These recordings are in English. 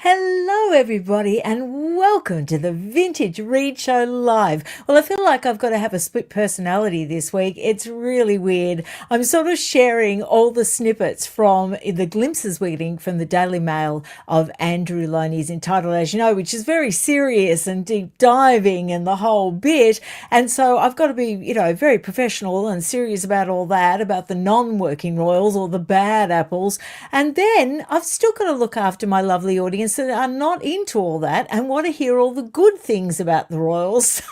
Hello, everybody, and welcome to the Vintage Read Show Live. Well, I feel like I've got to have a split personality this week. It's really weird. I'm sort of sharing all the snippets from the glimpses we're getting from the Daily Mail of Andrew Loney's entitled, as you know, which is very serious and deep diving and the whole bit. And so I've got to be, very professional and serious about all that, about the non-working royals or the bad apples. And then I've still got to look after my lovely audience that are not into all that and want to hear all the good things about the royals. So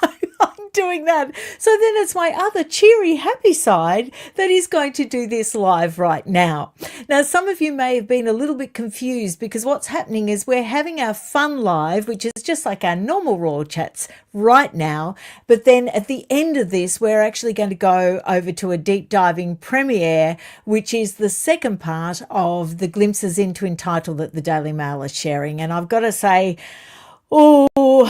I'm doing that. So then it's my other cheery, happy side that is going to do this live right now. Now, some of you may have been a little bit confused because what's happening is we're having our fun live, which is just like our normal royal chats right now. But then at the end of this, we're actually going to go over to a deep diving premiere, which is the second part of the glimpses into entitled that the Daily Mail is sharing. And I've got to say, buckle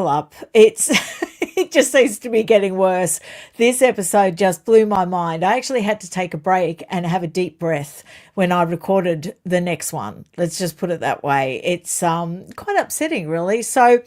up. It just seems to be getting worse. This episode just blew my mind. I actually had to take a break and have a deep breath when I recorded the next one. Let's just put it that way. It's quite upsetting, really. So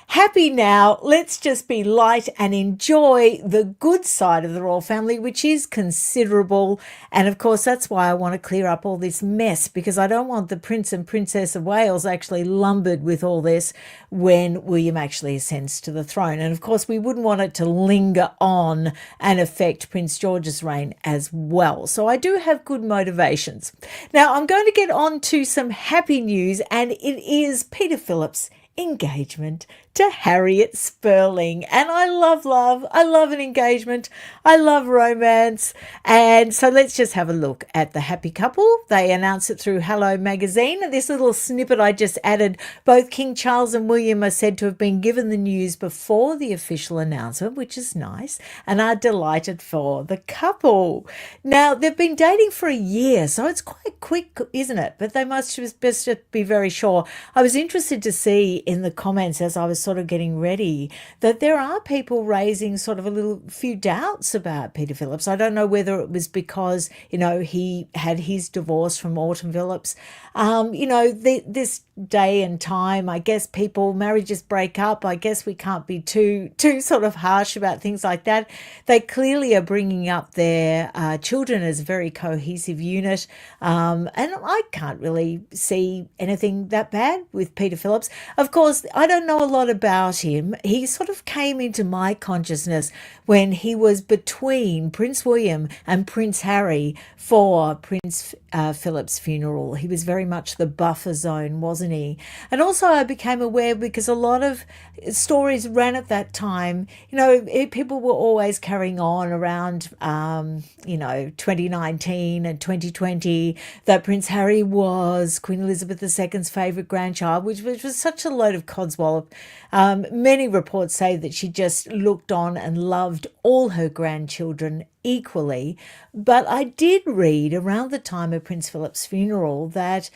happy now. Let's just be light and enjoy the good side of the royal family, which is considerable. And of course, that's why I want to clear up all this mess, because I don't want the Prince and Princess of Wales actually lumbered with all this when William actually ascends to the throne. And of course, we wouldn't want it to linger on and affect Prince George's reign as well. So I do have good motivations. Now, I'm going to get on to some happy news, and it is Peter Phillips' engagement to Harriet Spurling. And I love love. I love an engagement. I love romance. And so let's just have a look at the happy couple. They announced it through Hello Magazine. And this little snippet I just added, both King Charles and William are said to have been given the news before the official announcement, which is nice, and are delighted for the couple. Now, they've been dating for a year, so it's quite quick, isn't it? But they must just be very sure. I was interested to see in the comments as I was sort of getting ready that there are people raising sort of a few doubts about Peter Phillips. I don't know whether it was because, he had his divorce from Autumn Phillips. This day and time, I guess marriages break up. I guess we can't be too sort of harsh about things like that. They clearly are bringing up their children as a very cohesive unit. And I can't really see anything that bad with Peter Phillips. Of course, I don't know a lot about him. He sort of came into my consciousness when he was between Prince William and Prince Harry for Prince Philip's funeral. He was very much the buffer zone, wasn't he? And also I became aware because a lot of stories ran at that time. People were always carrying on around, 2019 and 2020 that Prince Harry was Queen Elizabeth II's favourite grandchild, which was such a load of codswallop. Many reports say that she just looked on and loved all her grandchildren equally. But I did read around the time of Prince Philip's funeral that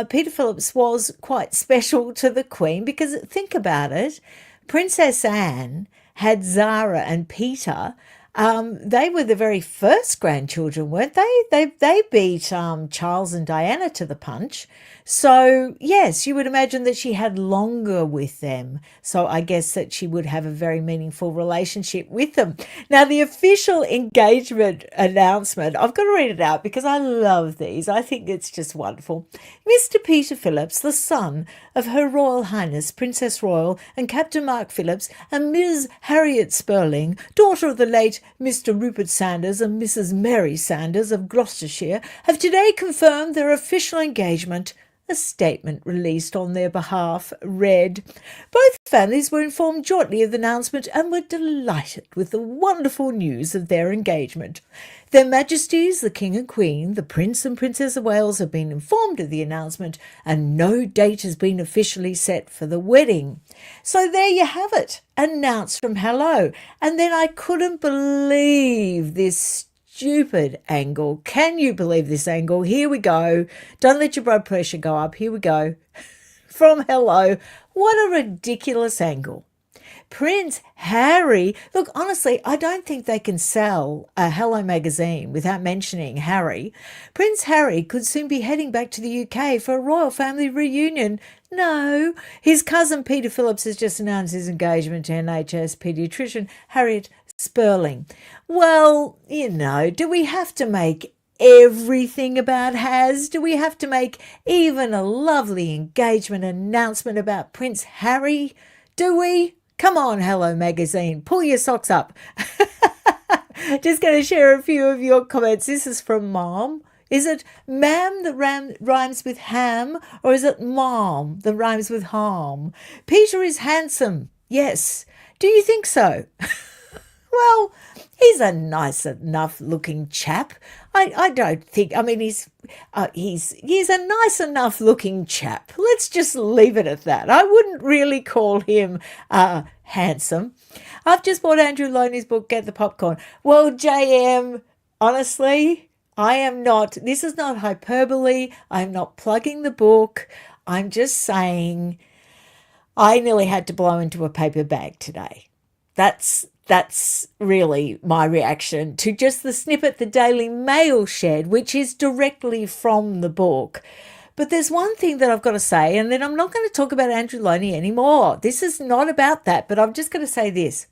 Peter Phillips was quite special to the Queen, because think about it, Princess Anne had Zara and Peter. They were the very first grandchildren, weren't they? They beat Charles and Diana to the punch. So, yes, you would imagine that she had longer with them. So I guess that she would have a very meaningful relationship with them. Now, the official engagement announcement, I've got to read it out because I love these. I think it's just wonderful. Mr. Peter Phillips, the son of Her Royal Highness Princess Royal and Captain Mark Phillips, and Ms. Harriet Spurling, daughter of the late Mr. Rupert Sanders and Mrs. Mary Sanders of Gloucestershire, have today confirmed their official engagement. A statement released on their behalf read, "Both families were informed jointly of the announcement and were delighted with the wonderful news of their engagement. Their Majesties, the King and Queen, the Prince and Princess of Wales have been informed of the announcement, and no date has been officially set for the wedding." So there you have it, announced from Hello. And then I couldn't believe this stupid angle. Can you believe this angle? Here we go. Don't let your blood pressure go up. Here we go. From Hello. What a ridiculous angle. Prince Harry, look, honestly, I don't think they can sell a Hello magazine without mentioning Harry. Prince Harry could soon be heading back to the UK for a royal family reunion. No, his cousin Peter Phillips has just announced his engagement to NHS paediatrician Harriet Sperling. Well, do we have to make everything about Has? Do we have to make even a lovely engagement announcement about Prince Harry? Do we? Come on, Hello Magazine, pull your socks up. Just going to share a few of your comments. This is from Mom. Is it ma'am that rhymes with ham, or is it mom that rhymes with harm? Peter is handsome. Yes. Do you think so? Well, he's a nice enough looking chap. I don't think, he's a nice enough looking chap. Let's just leave it at that. I wouldn't really call him handsome. I've just bought Andrew Loney's book, Get the Popcorn. Well, JM, honestly, I am not, this is not hyperbole. I'm not plugging the book. I'm just saying I nearly had to blow into a paper bag today. That's really my reaction to just the snippet the Daily Mail shared, which is directly from the book. But there's one thing that I've got to say, and then I'm not going to talk about Andrew Loney anymore. This is not about that, but I'm just going to say this.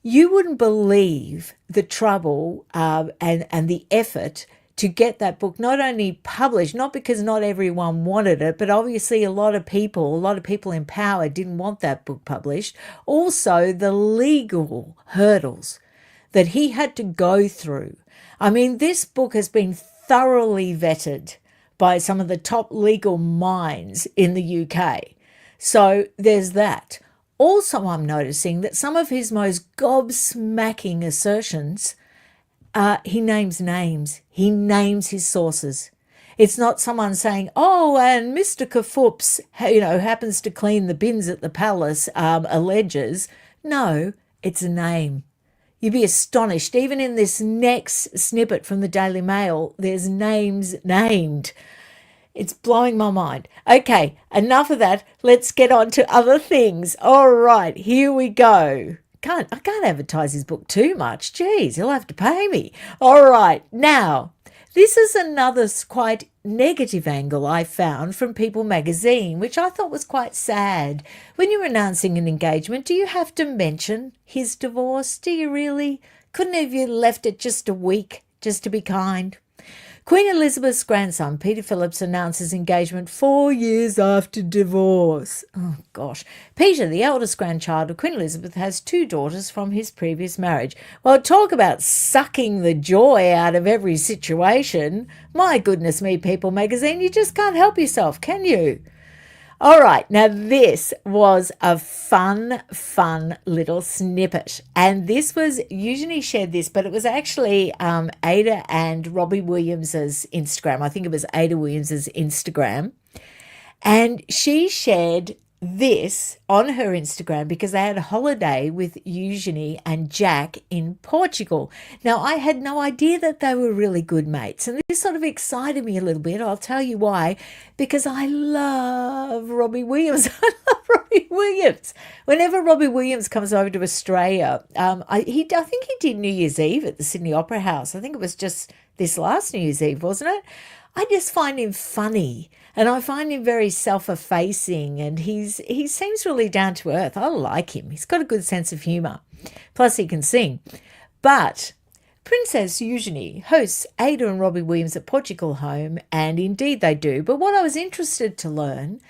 You wouldn't believe the trouble and the effort to get that book not only published, not because not everyone wanted it, but obviously a lot of people in power didn't want that book published. Also, the legal hurdles that he had to go through. This book has been thoroughly vetted by some of the top legal minds in the UK. So there's that. Also, I'm noticing that some of his most gobsmacking assertions, he names names. He names his sources. It's not someone saying, oh, and Mr. Kafoops, happens to clean the bins at the palace, alleges. No, it's a name. You'd be astonished. Even in this next snippet from the Daily Mail, there's names named. It's blowing my mind. Okay, enough of that. Let's get on to other things. All right, here we go. I can't advertise his book too much. Geez, he'll have to pay me. All right, now, this is another quite negative angle I found from People magazine, which I thought was quite sad. When you're announcing an engagement, do you have to mention his divorce? Do you really? Couldn't have you left it just a week, just to be kind? Queen Elizabeth's grandson, Peter Phillips, announces engagement 4 years after divorce. Oh, gosh. Peter, the eldest grandchild of Queen Elizabeth, has 2 daughters from his previous marriage. Well, talk about sucking the joy out of every situation. My goodness me, People magazine, you just can't help yourself, can you? All right, now this was a fun little snippet. And this was, Eugenie shared this, but it was actually Ayda and Robbie Williams's Instagram. I think it was Ayda Williams's Instagram. And she shared this on her Instagram because they had a holiday with Eugenie and Jack in Portugal. Now, I had no idea that they were really good mates, and this sort of excited me a little bit. I'll tell you why. Because I love Robbie Williams. I love Robbie Williams. Whenever Robbie Williams comes over to Australia, I think he did New Year's Eve at the Sydney Opera House. I think it was just this last New Year's Eve, wasn't it? I just find him funny, and I find him very self-effacing, and he seems really down to earth. I like him. He's got a good sense of humour. Plus, he can sing. But Princess Eugenie hosts Ayda and Robbie Williams at Portugal home, and indeed they do. But what I was interested to learn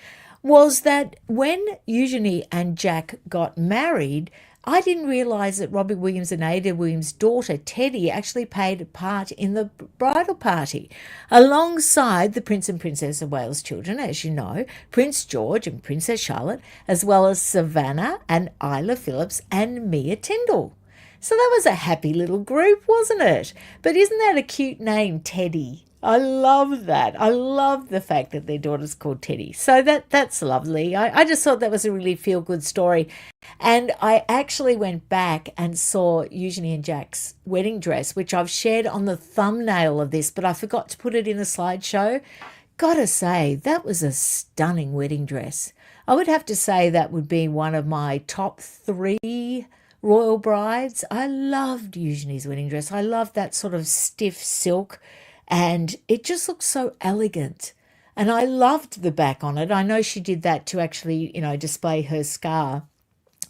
was that when Eugenie and Jack got married, I didn't realise that Robbie Williams and Ayda Williams' daughter, Teddy, actually played a part in the bridal party, alongside the Prince and Princess of Wales children, as you know, Prince George and Princess Charlotte, as well as Savannah and Isla Phillips and Mia Tindall. So that was a happy little group, wasn't it? But isn't that a cute name, Teddy? I love that. I love the fact that their daughter's called Teddy. So that's lovely. I just thought that was a really feel-good story. And I actually went back and saw Eugenie and Jack's wedding dress, which I've shared on the thumbnail of this, but I forgot to put it in the slideshow. Gotta say, that was a stunning wedding dress. I would have to say that would be one of my top three royal brides. I loved Eugenie's wedding dress. I loved that sort of stiff silk, and it just looked so elegant. And I loved the back on it. I know she did that to actually, display her scar,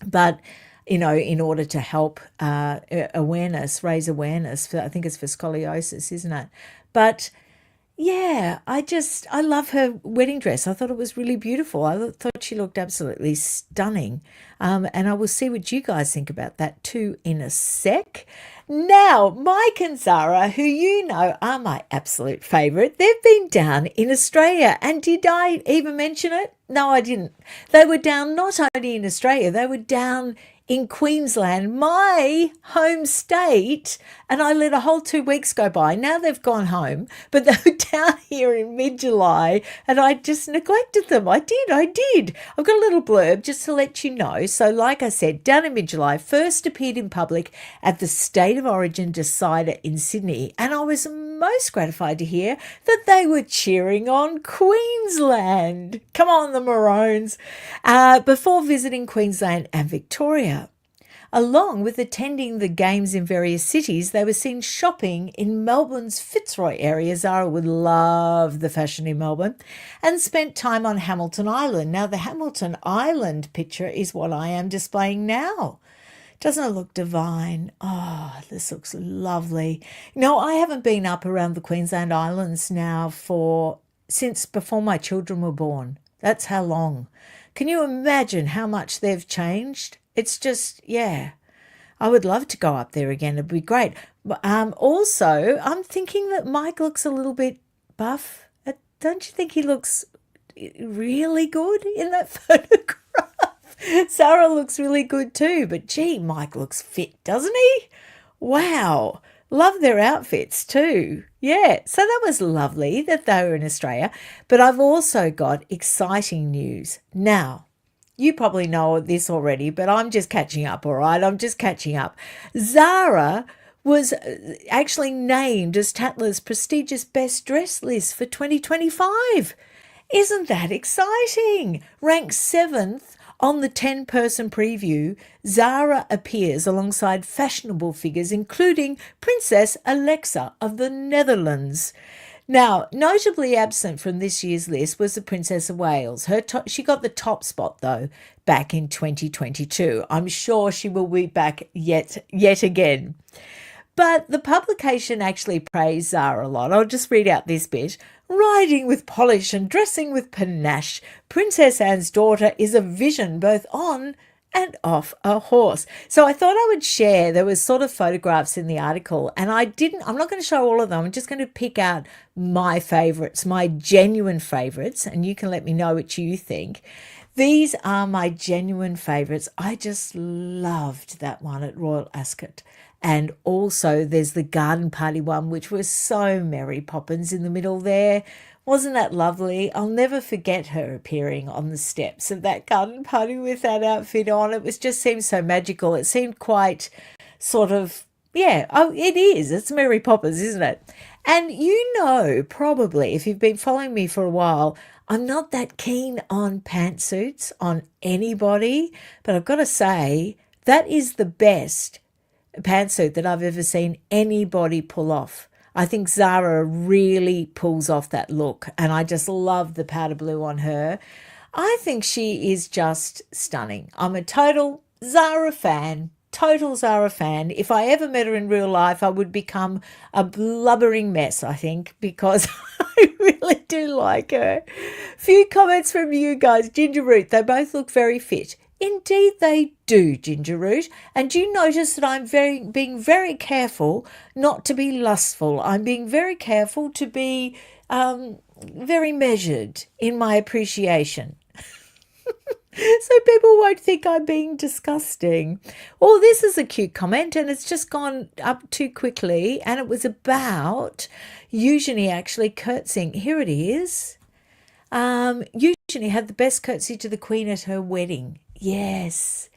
but in order to help raise awareness for, I think it's for scoliosis, isn't it? But yeah, I love her wedding dress. I thought it was really beautiful. I thought she looked absolutely stunning. And I will see what you guys think about that too in a sec. Now, Mike and Zara, who you know are my absolute favourite, they've been down in Australia. And did I even mention it? No, I didn't. They were down not only in Australia, they were down in Queensland, my home state, and I let a whole 2 weeks go by. Now they've gone home, but they were down here in mid-July, and I just neglected them. I did. I've got a little blurb just to let you know. So like I said, down in mid-July, first appeared in public at the State of Origin Decider in Sydney, and I was most gratified to hear that they were cheering on Queensland. Come on, the Maroons. Before visiting Queensland and Victoria. Along with attending the games in various cities, they were seen shopping in Melbourne's Fitzroy area. Zara would love the fashion in Melbourne, and spent time on Hamilton Island. Now, the Hamilton Island picture is what I am displaying now. Doesn't it look divine? Oh, this looks lovely. I haven't been up around the Queensland Islands now since before my children were born. That's how long. Can you imagine how much they've changed? It's just, yeah, I would love to go up there again. It'd be great. But also, I'm thinking that Mike looks a little bit buff. Don't you think he looks really good in that photograph? Sarah looks really good too, but gee, Mike looks fit, doesn't he? Wow. Love their outfits too. Yeah, so that was lovely that they were in Australia. But I've also got exciting news. Now, you probably know this already, but I'm just catching up, all right? I'm just catching up. Zara was actually named as Tatler's prestigious best dress list for 2025. Isn't that exciting? Ranked 7th on the 10-person preview, Zara appears alongside fashionable figures, including Princess Alexa of the Netherlands. Now, notably absent from this year's list was the Princess of Wales. She got the top spot, though, back in 2022. I'm sure she will be back yet again. But the publication actually praised Zara a lot. I'll just read out this bit. Riding with polish and dressing with panache, Princess Anne's daughter is a vision both on and off a horse. So I thought I would share, there was sort of photographs in the article, and I'm not going to show all of them. I'm just going to pick out my favourites, my genuine favourites, and you can let me know what you think. These are my genuine favourites. I just loved that one at Royal Ascot. And also there's the garden party one, which was so Mary Poppins in the middle there. Wasn't that lovely? I'll never forget her appearing on the steps of that garden party with that outfit on. Just seemed so magical. It seemed quite sort of, yeah, it is. It's Mary Poppins, isn't it? And probably, if you've been following me for a while, I'm not that keen on pantsuits on anybody, but I've got to say that is the best pantsuit that I've ever seen anybody pull off. I think Zara really pulls off that look, and I just love the powder blue on her. I think she is just stunning. I'm a total Zara fan. If I ever met her in real life, I would become a blubbering mess, I think, because I really do like her. Few comments from you guys. Ginger Root, they both look very fit. Indeed they do, Ginger Root. And do you notice that I'm being very careful not to be lustful? I'm being very careful to be very measured in my appreciation. So people won't think I'm being disgusting. Oh, this is a cute comment, and it's just gone up too quickly, and it was about Eugenie actually curtsying. Here it is. Eugenie had the best curtsy to the Queen at her wedding. Yes,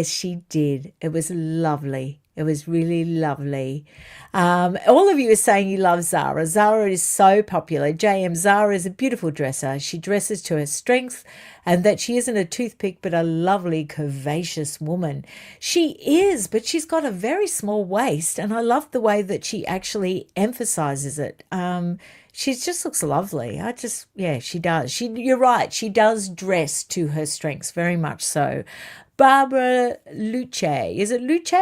she did. It was lovely. It was really lovely. All of you are saying you love Zara. Zara is so popular. JM, Zara is a beautiful dresser. She dresses to her strength and that she isn't a toothpick but a lovely, curvaceous woman. She is, but she's got a very small waist and I love the way that she actually emphasizes it. She just looks lovely. Yeah, she does. You're right. She does dress to her strengths, very much so. Barbara Luce. Is it Luce?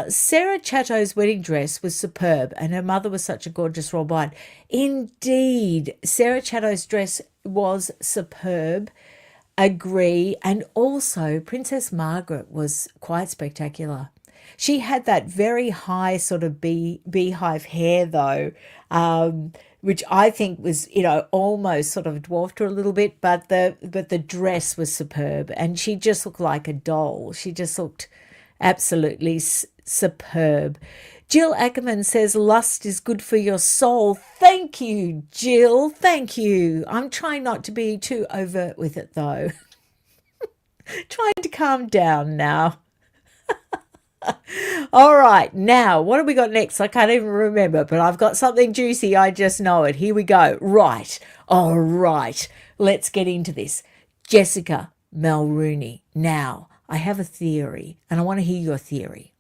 Sarah Chatto's wedding dress was superb and her mother was such a gorgeous raw bride. Indeed, Sarah Chatto's dress was superb. Agree. And also Princess Margaret was quite spectacular. She had that very high sort of beehive hair though, which I think was, almost sort of dwarfed her a little bit, but the dress was superb and she just looked like a doll. She just looked absolutely superb. Jill Ackerman says lust is good for your soul. Thank you, Jill. Thank you. I'm trying not to be too overt with it though. Trying to calm down now. All right, now what have we got next? I can't even remember, but I've got something juicy. I just know it. Here we go. Right. All right. Let's get into this. Jessica Mulroney. Now, I have a theory, and I want to hear your theory.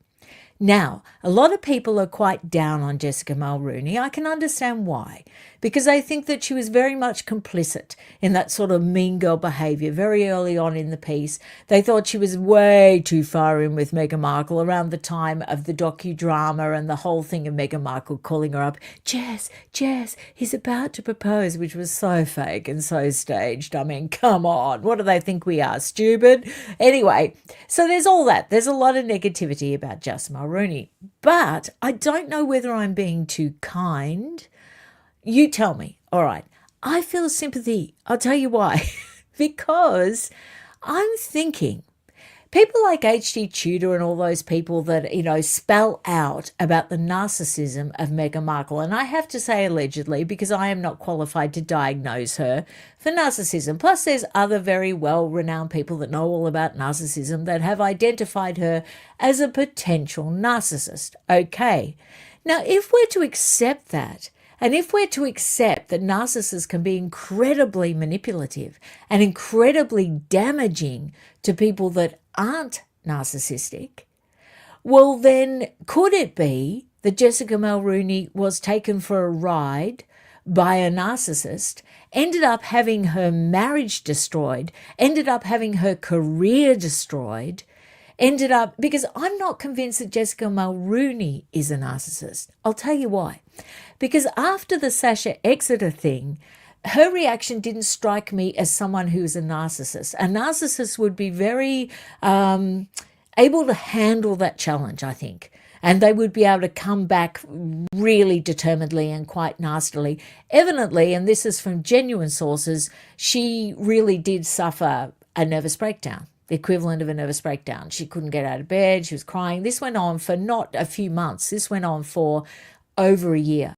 Now, a lot of people are quite down on Jessica Mulroney. I can understand why, because they think that she was very much complicit in that sort of mean girl behaviour very early on in the piece. They thought she was way too far in with Meghan Markle around the time of the docudrama and the whole thing of Meghan Markle calling her up, Jess, he's about to propose, which was so fake and so staged. I mean, come on, what do they think we are, stupid? Anyway, so there's all that. There's a lot of negativity about Jessica Mulroney, but I don't know whether I'm being too kind. You tell me. All right. I feel sympathy. I'll tell you why. Because I'm thinking people like H.D. Tudor and all those people that, spell out about the narcissism of Meghan Markle. And I have to say allegedly because I am not qualified to diagnose her for narcissism. Plus, there's other very well-renowned people that know all about narcissism that have identified her as a potential narcissist. Okay. Now, if we're to accept that, and if we're to accept that narcissists can be incredibly manipulative and incredibly damaging to people that aren't narcissistic, well then could it be that Jessica Mulroney was taken for a ride by a narcissist, ended up having her marriage destroyed, ended up having her career destroyed, because I'm not convinced that Jessica Mulroney is a narcissist. I'll tell you why. Because after the Sasha Exeter thing, her reaction didn't strike me as someone who is a narcissist. A narcissist would be very able to handle that challenge, I think. And they would be able to come back really determinedly and quite nastily. Evidently, and this is from genuine sources, she really did suffer a nervous breakdown, the equivalent of a nervous breakdown. She couldn't get out of bed. She was crying. This went on for not a few months. This went on for over a year.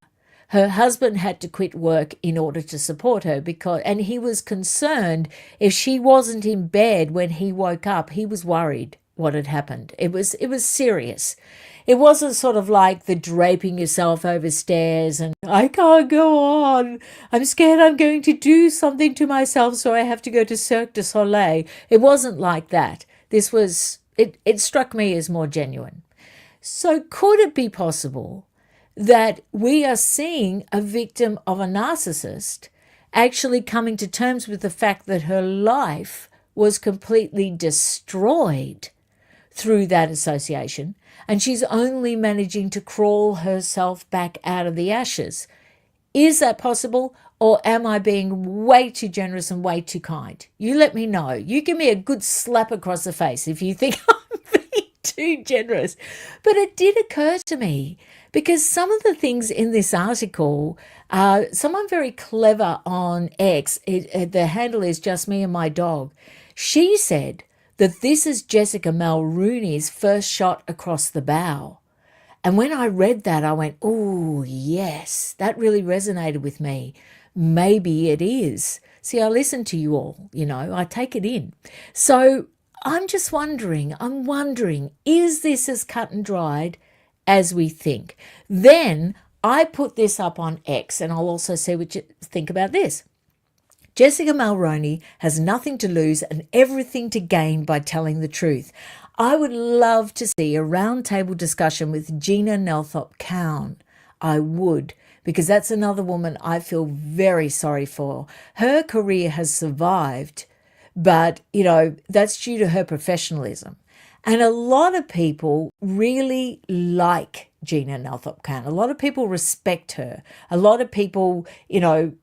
Her husband had to quit work in order to support her and he was concerned if she wasn't in bed when he woke up. He was worried what had happened. It was serious. It wasn't sort of like the draping yourself over stairs and I can't go on. I'm scared I'm going to do something to myself, so I have to go to Cirque du Soleil. It wasn't like that. This was, it struck me as more genuine. So could it be possible that we are seeing a victim of a narcissist actually coming to terms with the fact that her life was completely destroyed through that association, and she's only managing to crawl herself back out of the ashes? Is that possible, or am I being way too generous and way too kind? You let me know. You give me a good slap across the face if you think I'm being too generous. But it did occur to me, because some of the things in this article, someone very clever on X, the handle is Just Me and My Dog, she said that this is Jessica Mulroney's first shot across the bow. And when I read that, I went, oh, yes, that really resonated with me. Maybe it is. See, I listen to you all, I take it in. So I'm wondering, is this as cut and dried as we think? Then I put this up on X, and I'll also see what you think about this. Jessica Mulroney has nothing to lose and everything to gain by telling the truth. I would love to see a roundtable discussion with Gina Nelthorpe-Cowan. I would, because that's another woman I feel very sorry for. Her career has survived, but, that's due to her professionalism. And a lot of people really like Gina Nelthorpe-Cowan. A lot of people respect her. A lot of people,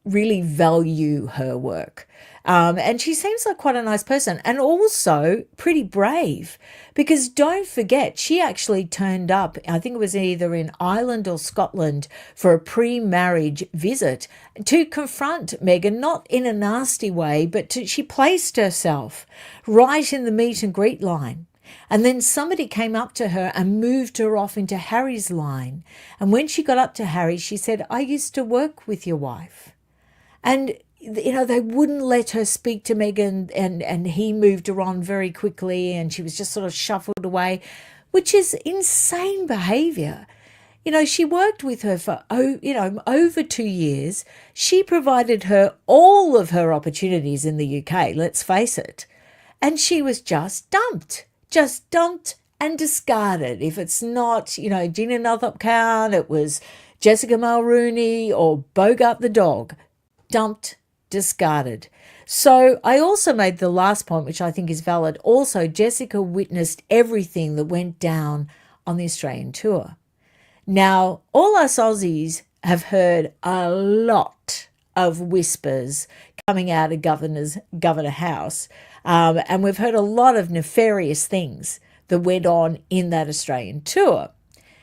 really value her work. And she seems like quite a nice person and also pretty brave, because don't forget, she actually turned up, I think it was either in Ireland or Scotland, for a pre-marriage visit to confront Meghan, not in a nasty way, but she placed herself right in the meet and greet line. And then somebody came up to her and moved her off into Harry's line. And when she got up to Harry, she said, "I used to work with your wife." And, they wouldn't let her speak to Meghan, and he moved her on very quickly, and she was just sort of shuffled away, which is insane behaviour. She worked with her for, over 2 years. She provided her all of her opportunities in the UK, let's face it. And she was just dumped and discarded. If it's not, Gina Nelthorpe-Cowan, it was Jessica Mulroney or Bogart the dog. Dumped, discarded. So I also made the last point, which I think is valid. Also, Jessica witnessed everything that went down on the Australian tour. Now, all us Aussies have heard a lot of whispers coming out of Governor House, and we've heard a lot of nefarious things that went on in that Australian tour.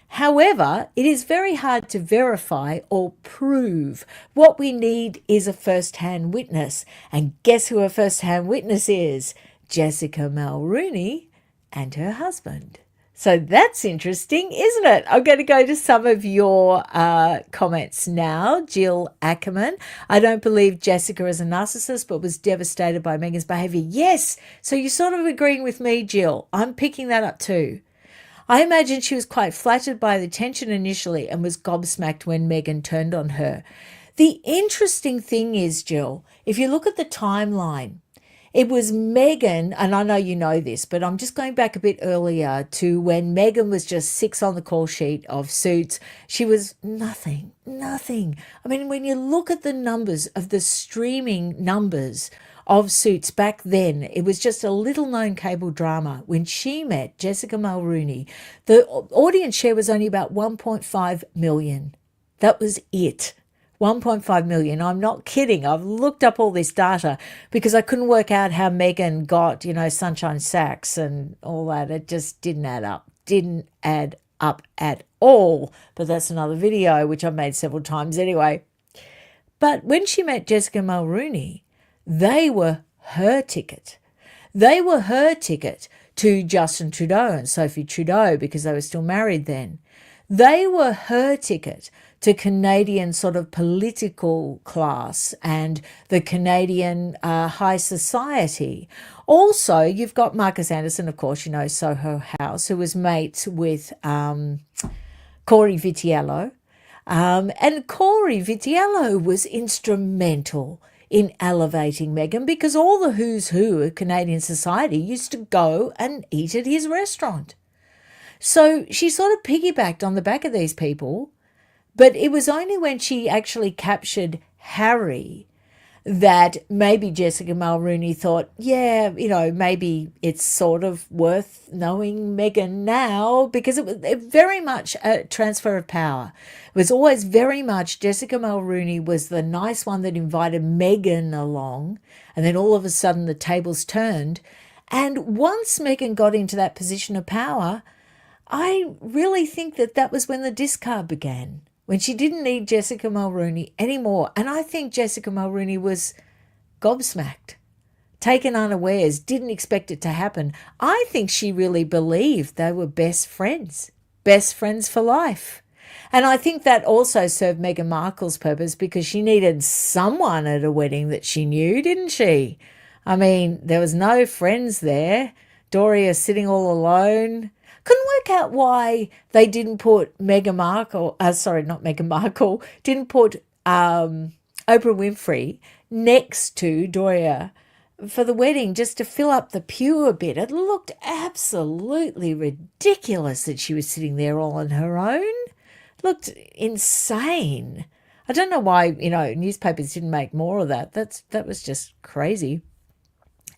However, it is very hard to verify or prove. What we need is a first-hand witness. And guess who a first-hand witness is? Jessica Mulroney and her husband. So that's interesting, isn't it? I'm going to go to some of your comments now. Jill Ackerman, "I don't believe Jessica is a narcissist, but was devastated by Meghan's behaviour." Yes, so you're sort of agreeing with me, Jill. I'm picking that up too. "I imagine she was quite flattered by the attention initially and was gobsmacked when Meghan turned on her." The interesting thing is, Jill, if you look at the timeline, it was Meghan, and I know you know this, but I'm just going back a bit earlier to when Meghan was just 6 on the call sheet of Suits. She was nothing. I mean, when you look at the numbers of the streaming numbers of Suits back then, it was just a little-known cable drama. When she met Jessica Mulroney, the audience share was only about 1.5 million. That was it. 1.5 million. I'm not kidding. I've looked up all this data because I couldn't work out how Meghan got, Sunshine Sacks and all that. It just didn't add up. Didn't add up at all. But that's another video, which I've made several times anyway. But when she met Jessica Mulroney, they were her ticket. They were her ticket to Justin Trudeau and Sophie Trudeau, because they were still married then. They were her ticket to Canadian sort of political class and the Canadian high society. Also, you've got Marcus Anderson, of course, Soho House, who was mates with Corey Vitiello. And Corey Vitiello was instrumental in elevating Meghan, because all the who's who of Canadian society used to go and eat at his restaurant. So she sort of piggybacked on the back of these people, but it was only when she actually captured Harry that maybe Jessica Mulroney thought, maybe it's sort of worth knowing Meghan now, because it was very much a transfer of power. It was always very much Jessica Mulroney was the nice one that invited Meghan along, and then all of a sudden the tables turned. And once Meghan got into that position of power, I really think that was when the discard began, when she didn't need Jessica Mulroney anymore. And I think Jessica Mulroney was gobsmacked, taken unawares, didn't expect it to happen. I think she really believed they were best friends for life. And I think that also served Meghan Markle's purpose, because she needed someone at a wedding that she knew, didn't she? I mean, there was no friends there Doria sitting all alone. Couldn't work out why they didn't put Meghan Markle, not Meghan Markle, didn't put Oprah Winfrey next to Doria for the wedding just to fill up the pew a bit. It looked absolutely ridiculous that she was sitting there all on her own. It looked insane. I don't know why, newspapers didn't make more of that. That was just crazy.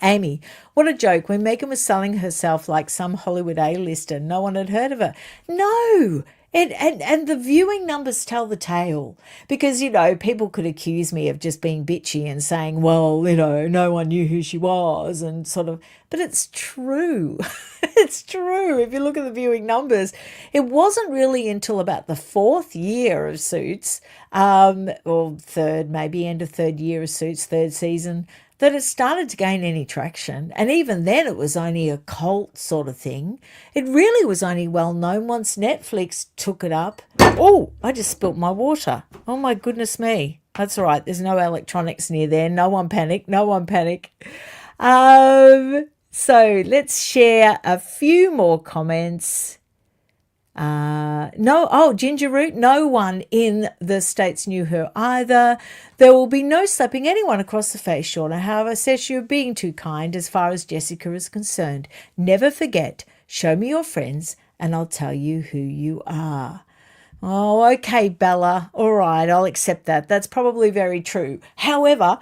Amy, what a joke. When Meghan was selling herself like some Hollywood A-lister, no one had heard of her. No, and the viewing numbers tell the tale because, people could accuse me of just being bitchy and saying, well, no one knew who she was and sort of, but it's true. It's true. If you look at the viewing numbers, it wasn't really until about the fourth year of Suits, or third, maybe end of third year of Suits, third season, that it started to gain any traction. And even then it was only a cult sort of thing. It really was only well known once Netflix took it up. Oh, I just spilt my water. Oh my goodness me. That's all right. There's no electronics near there. No one panic. No one panic. So let's share a few more comments. Ginger Root, no one in the States knew her either. There will be no slapping anyone across the face, Shauna. However, says you're being too kind as far as Jessica is concerned. Never forget, show me your friends and I'll tell you who you are. Oh, okay, Bella. All right, I'll accept that. That's probably very true. However,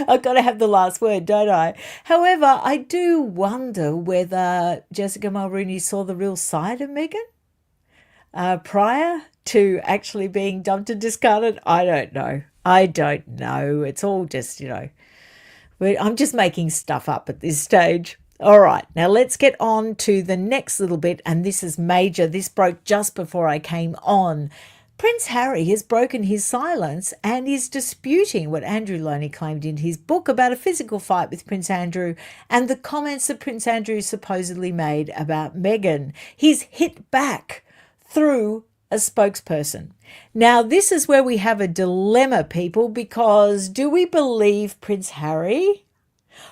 I've got to have the last word, don't I? However, I do wonder whether Jessica Mulroney saw the real side of Meghan prior to actually being dumped and discarded. I don't know. It's all just, I'm just making stuff up at this stage. All right, now let's get on to the next little bit, and this is major. This broke just before I came on. Prince Harry has broken his silence and is disputing what Andrew Loney claimed in his book about a physical fight with Prince Andrew and the comments that Prince Andrew supposedly made about Meghan. He's hit back through a spokesperson. Now, this is where we have a dilemma, people, because do we believe Prince Harry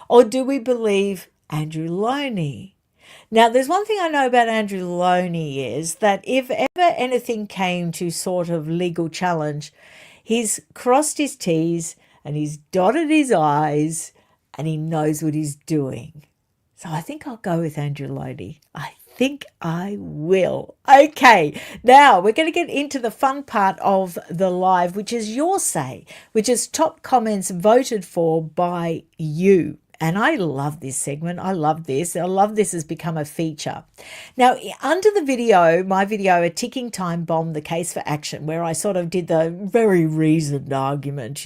or do we believe Andrew Loney? Now, there's one thing I know about Andrew Loney is that if ever anything came to sort of legal challenge, he's crossed his T's and he's dotted his I's and he knows what he's doing. So I think I'll go with Andrew Loney. I think I will. Okay, now we're going to get into the fun part of the live, which is your say, which is top comments voted for by you. And I love this segment. I love this. I love this has become a feature. Now, under the video, my video, A Ticking Time Bomb, The Case for Action, where I sort of did the very reasoned argument,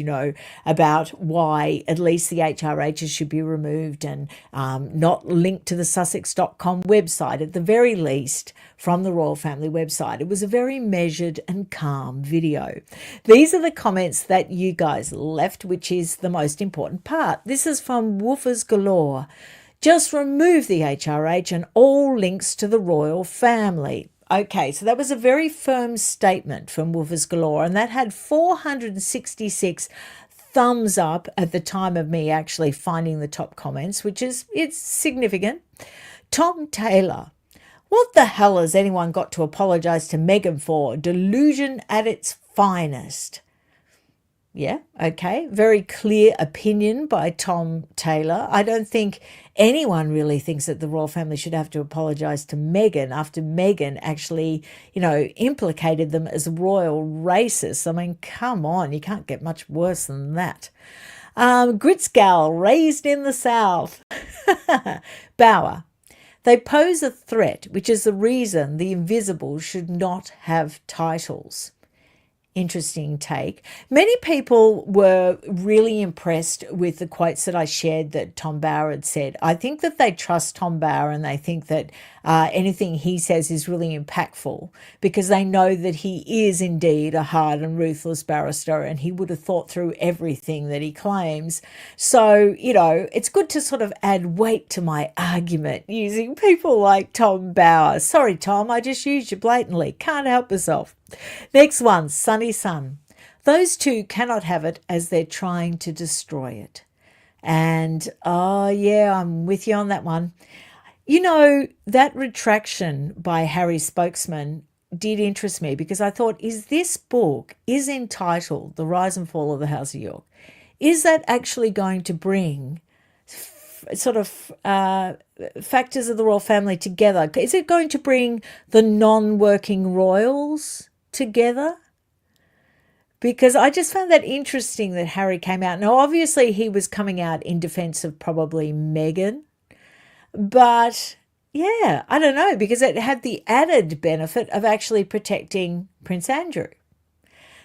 about why at least the HRHs should be removed and not linked to the Sussex.com website, at the very least, from the Royal Family website. It was a very measured and calm video. These are the comments that you guys left, which is the most important part. This is from Woofers Galore. Just remove the HRH and all links to the royal family. Okay, so that was a very firm statement from Woofers Galore, and that had 466 thumbs up at the time of me actually finding the top comments, it's significant. Tom Taylor. What the hell has anyone got to apologise to Meghan for? Delusion at its finest. Yeah, okay. Very clear opinion by Tom Taylor. I don't think anyone really thinks that the royal family should have to apologise to Meghan after Meghan actually, implicated them as royal racists. I mean, come on, you can't get much worse than that. Gritsgal, raised in the South. Bauer. They pose a threat, which is the reason the invisibles should not have titles. Interesting take. Many people were really impressed with the quotes that I shared that Tom Bauer had said. I think that they trust Tom Bauer and they think that anything he says is really impactful because they know that he is indeed a hard and ruthless barrister and he would have thought through everything that he claims. So, it's good to sort of add weight to my argument using people like Tom Bauer. Sorry, Tom, I just used you blatantly. Can't help myself. Next one, Sunny Sun. Those two cannot have it as they're trying to destroy it. And, oh, yeah, I'm with you on that one. You know, that retraction by Harry's spokesman did interest me because I thought, is this book is entitled The Rise and Fall of the House of York? Is that actually going to bring sort of factors of the royal family together? Is it going to bring the non-working royals together? Because I just found that interesting that Harry came out. Now, obviously, he was coming out in defense of probably Meghan, but yeah, I don't know, because it had the added benefit of actually protecting Prince Andrew.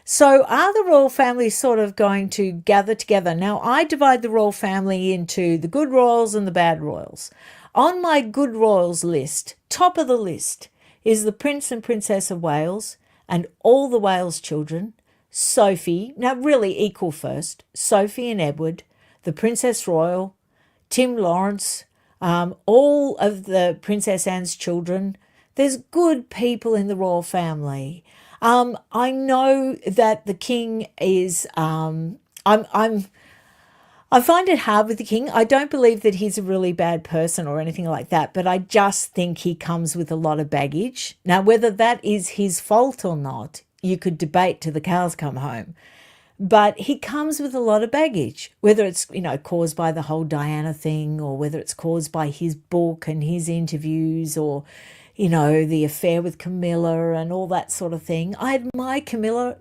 So are the royal family sort of going to gather together? Now, I divide the royal family into the good royals and the bad royals. On my good royals list, top of the list, is the Prince and Princess of Wales and all the Wales children, Sophie, now really equal first, Sophie and Edward, the Princess Royal, Tim Lawrence, all of the Princess Anne's children. There's good people in the royal family. I know that the king is. I find it hard with the king. I don't believe that he's a really bad person or anything like that, but I just think he comes with a lot of baggage. Now, whether that is his fault or not, you could debate till the cows come home. But he comes with a lot of baggage, whether it's, caused by the whole Diana thing or whether it's caused by his book and his interviews or, the affair with Camilla and all that sort of thing. I admire Camilla.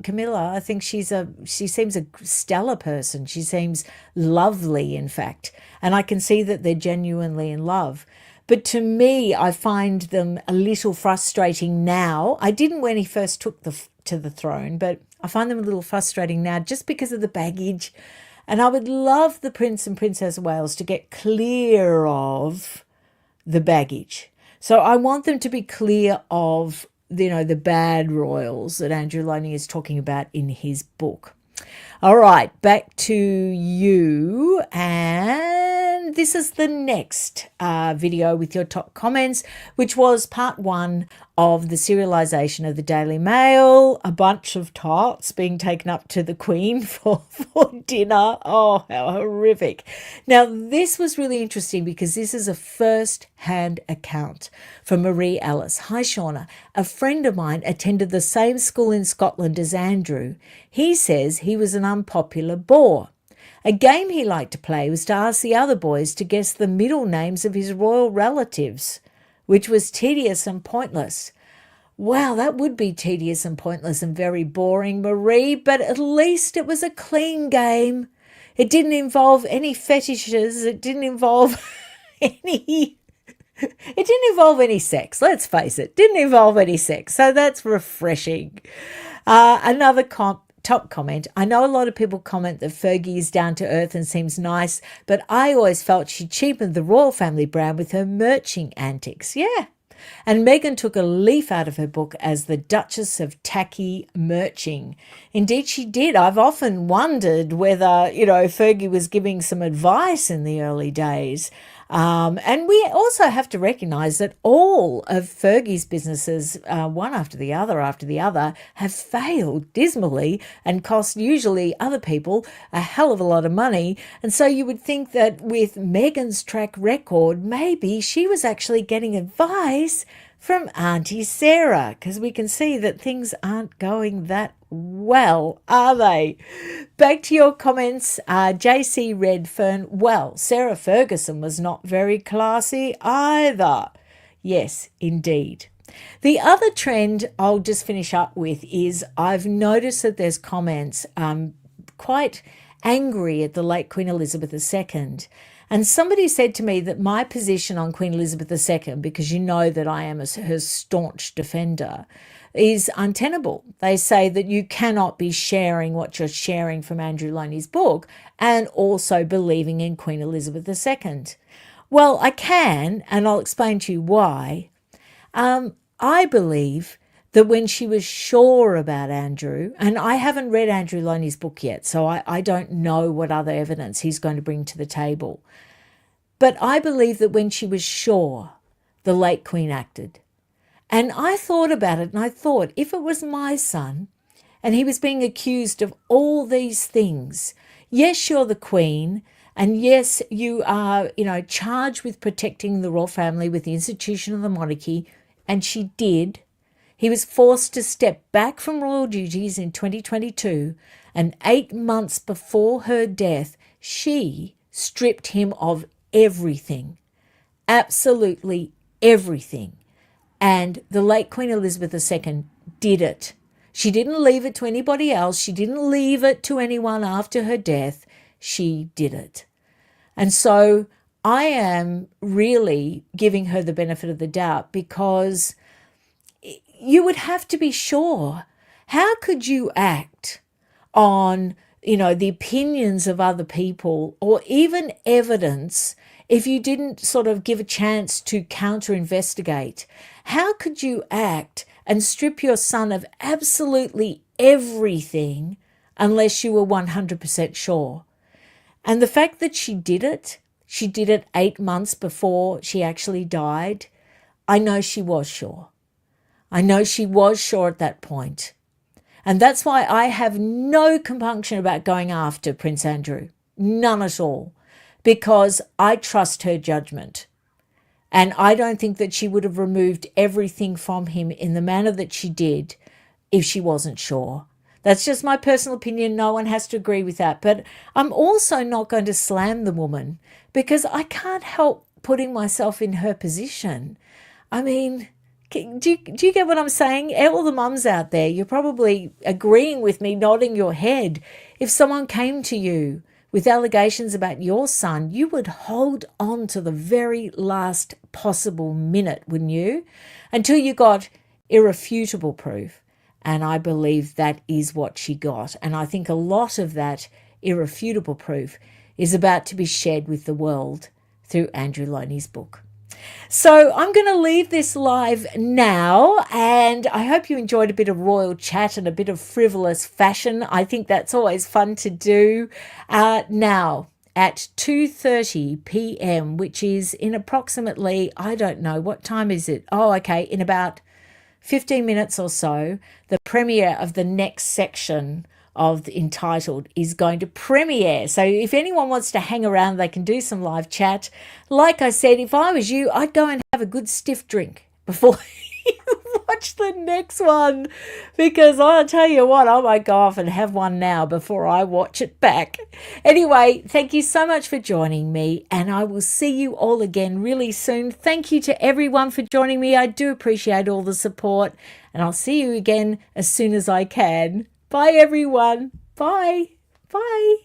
I think she seems a stellar person. She seems lovely, in fact. And I can see that they're genuinely in love. But to me, I find them a little frustrating now. I didn't when he first took to the throne, but I find them a little frustrating now just because of the baggage. And I would love the Prince and Princess of Wales to get clear of the baggage. So I want them to be clear of, the bad royals that Andrew Loney is talking about in his book. All right, back to you. And this is the next video with your top comments, which was part 1 of the serialisation of the Daily Mail, a bunch of tarts being taken up to the Queen for dinner. Oh, how horrific. Now, this was really interesting because this is a first-hand account from Marie Ellis. Hi, Shauna. A friend of mine attended the same school in Scotland as Andrew. He says he was an unpopular bore. A game he liked to play was to ask the other boys to guess the middle names of his royal relatives, which was tedious and pointless. Wow, that would be tedious and pointless and very boring, Marie, but at least it was a clean game. It didn't involve any fetishes. It didn't involve any sex. Let's face it. Didn't involve any sex. So that's refreshing. Another top comment. I know a lot of people comment that Fergie is down to earth and seems nice, but I always felt she cheapened the royal family brand with her merching antics. Yeah. And Meghan took a leaf out of her book as the Duchess of Tacky Merching. Indeed, she did. I've often wondered whether, Fergie was giving some advice in the early days. And we also have to recognise that all of Fergie's businesses, one after the other, have failed dismally and cost usually other people a hell of a lot of money. And so you would think that with Meghan's track record, maybe she was actually getting advice from Auntie Sarah, because we can see that things aren't going that well, are they? Back to your comments. JC Redfern. Well, Sarah Ferguson was not very classy either. Yes, indeed. The other trend I'll just finish up with is I've noticed that there's comments quite angry at the late Queen Elizabeth II. And somebody said to me that my position on Queen Elizabeth II, because you know that I am her staunch defender, is untenable. They say that you cannot be sharing what you're sharing from Andrew Loney's book and also believing in Queen Elizabeth II. Well, I can, and I'll explain to you why. I believe that when she was sure about Andrew, and I haven't read Andrew Loney's book yet, so I don't know what other evidence he's going to bring to the table. But I believe that when she was sure, the late Queen acted. And I thought about it, and I thought, if it was my son, and he was being accused of all these things, yes, you're the Queen, And yes, you are, charged with protecting the royal family with the institution of the monarchy, and she did. He was forced to step back from royal duties in 2022, and 8 months before her death, she stripped him of everything, absolutely everything. And the late Queen Elizabeth II did it. She didn't leave it to anybody else. She didn't leave it to anyone after her death. She did it. And so I am really giving her the benefit of the doubt, because you would have to be sure. How could you act on, the opinions of other people or even evidence if you didn't sort of give a chance to counter-investigate? How could you act and strip your son of absolutely everything unless you were 100% sure? And the fact that she did it 8 months before she actually died, I know she was sure. I know she was sure at that point. And that's why I have no compunction about going after Prince Andrew. None at all. Because I trust her judgment. And I don't think that she would have removed everything from him in the manner that she did if she wasn't sure. That's just my personal opinion. No one has to agree with that. But I'm also not going to slam the woman, because I can't help putting myself in her position. I mean, do you get what I'm saying? All the mums out there, you're probably agreeing with me, nodding your head. If someone came to you with allegations about your son, you would hold on to the very last possible minute, wouldn't you? Until you got irrefutable proof. And I believe that is what she got. And I think a lot of that irrefutable proof is about to be shared with the world through Andrew Loney's book. So I'm going to leave this live now, and I hope you enjoyed a bit of royal chat and a bit of frivolous fashion. I think that's always fun to do. Now, at 2:30 p.m., which is in approximately, I don't know, what time is it? Oh, okay, in about 15 minutes or so, the premiere of the next section of the Entitled is going to premiere. So if anyone wants to hang around, they can do some live chat. Like I said, if I was you, I'd go and have a good stiff drink before you watch the next one, because I'll tell you what, I might go off and have one now before I watch it back. Anyway, thank you so much for joining me, and I will see you all again really soon. Thank you to everyone for joining me. I do appreciate all the support, and I'll see you again as soon as I can. Bye, everyone. Bye. Bye.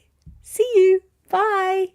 See you. Bye.